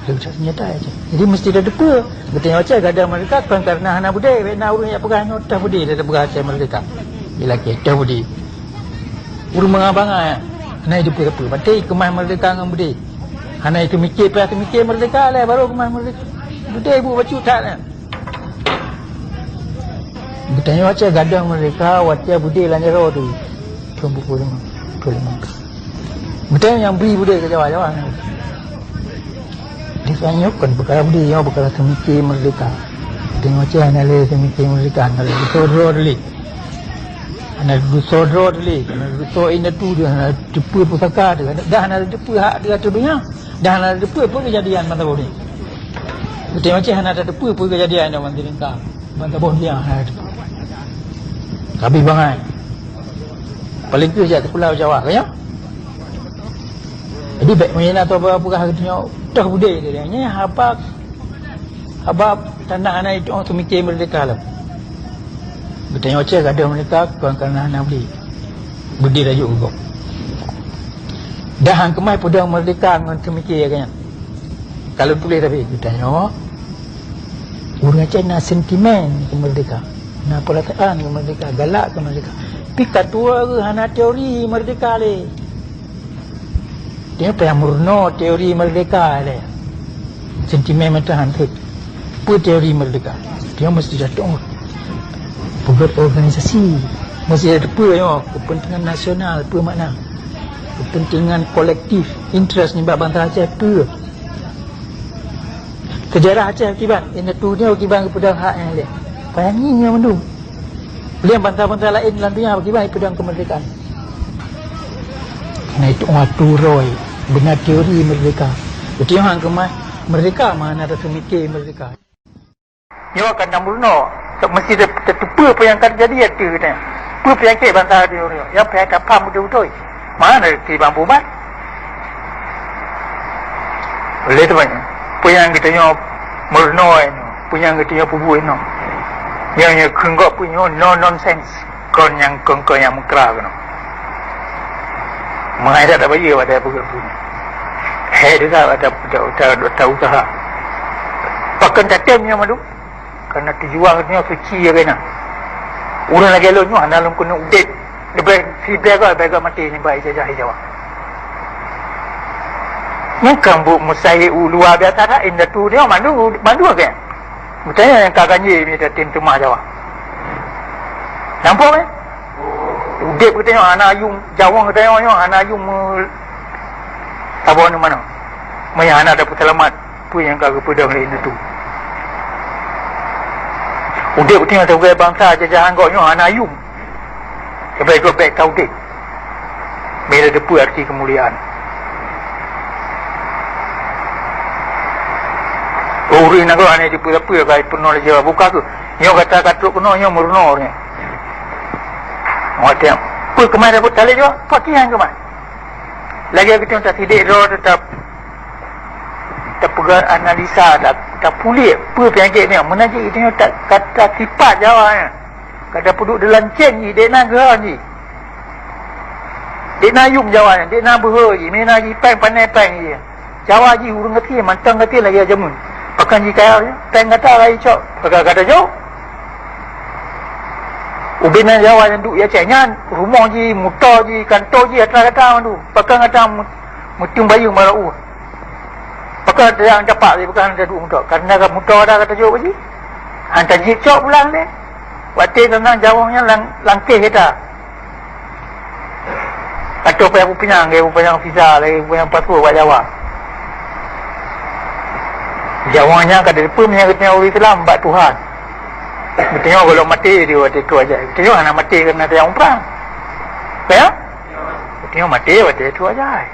Lepas senjata aja. Jadi mesti ada depa. Bertanya macam gadang mereka kan karena hana budai, bena urang yang pegang notah budai ada berasa mereka. Bila kita budai. Urang mengabang hana depa depa. Batai kemah mereka dengan budai. Hana itu mikir mereka lah baru kemah mereka. Budai bu bacu tak lah. Bertanya macam gadang mereka wajah budai lanjaro tu. Tumbuh puluh. Bertanya yang beri budai ke Jawa. Dia kan perkara dia perkara semikir merdeka. Tengok macam analis semikir merdeka. Analis sodro dulu. Analis sodro dulu. Analis so ini tu dia analis depa pusaka dia. Dah analis depa hak dia terdunia. Dah analis depa pun kejadian mata boh ni. Tengok macam analis depa pun kejadian dia mati ringka. Mata boh dia. Tapi bangai. Paling kerja di Pulau Jawa kan ya? Jadi baik mana atau apa katanya dah budaya dia ni habab tanah anak itu orang tu mikir merdeka lah. Bertanya macam ada mereka kerana anak budi rajuk juga. Dah hang kemai pedang merdeka dengan tu mikir kan. Kalau boleh tapi bertanya orang macam nak sentimen ke merdeka. Nak perasaan ke merdeka, galak ke merdeka. Tapi katua ke hana teori merdeka le. Dia apa yang murno teori merdeka le. Sentimen macam hantu. Apa teori merdeka? Dia mesti datang. Buat organisasi. Mesti ada apa ya? Kepentingan nasional apa makna? Kepentingan kolektif, interest ni bantah Aceh apa? Sejarah Aceh akibat. Ini tu dia akibat kepada hak yang lain. Bayangin yang mendu. Beliau bantah-bantah lain dalam dunia akibat pedang kemerdekaan. Nah itu waktu Roy benar teori merdeka. Jadi orang kemah merdeka mana ada semikir merdeka. Dia akan namurno. Mesti tertupa apa yang akan jadi ada kan. Apa penyakit bantah dia orang. Yang penyakit apa betul-betul. Mana di bambu mat. Boleh tu banyak. Apa yang kita nyok murno ini. Apa yang kita nyok pubu ini. Yang kenggak punya no nonsense. Kon yang mengkera kan. Mengajar tak bayar pada punya. Hei dia ada usaha. Pakai tatemnya madu. Karena tujuan katanya suci ya kena. Orang lagi eloknya analum kena udet. Lebih si bega mati ni baik saja Jawa. Mungkin bu musai luar biasa tak indah tu dia mandu kan. Bertanya yang kakaknya ni datin rumah Jawa. Nampak kan? Udet katanya anak ayung Jawa katanya anak ayung tabon mana? Maya anak dapat selamat pun yang kagak pedang lain itu. Udik bertanya sebagai bangsa jajahan koknya anak ayung. Sebagai baik kau udik. Bila depu arti kemuliaan. Uri nak kau ane depu apa kai penuh Jawa buka tu. Nyo kata katuk penuh nyo murno ni. Macam apa kemarin dapat tali juga pakian kemarin. Lagi kita tak sidik roh tetap pegang analisa tak pulih apa penyakit ni menajik itu tak kata sifat Jawa ni kata puduk dalam ceng ni dia nak gerak ni dia nak yung Jawa ni dia nak berher ni dia nak peng pandai peng ni Jawa ji urung ngerti mantang ngerti lagi ajamun pakai ji kaya ni peng kata lagi cok pakai kata jauh ubinan Jawa yang duk ya cenyan rumah ji muta ji kantor ji atas kata tu pakai kata mutung bayu marau pakai yang cepat dia bukan ada duk muta karena kat muta dah kata jauh ji hantar ji cok pulang ni waktu tentang jawabnya langkih kita atau apa yang aku pinang dia punya visa lagi punya pasport buat Jawa jawabnya kata dia pun menyangkutnya orang Islam buat Tuhan tengok kalau mati dia waktu itu aja tengok anak mati kerana dia umrah ya tengok mati waktu itu aja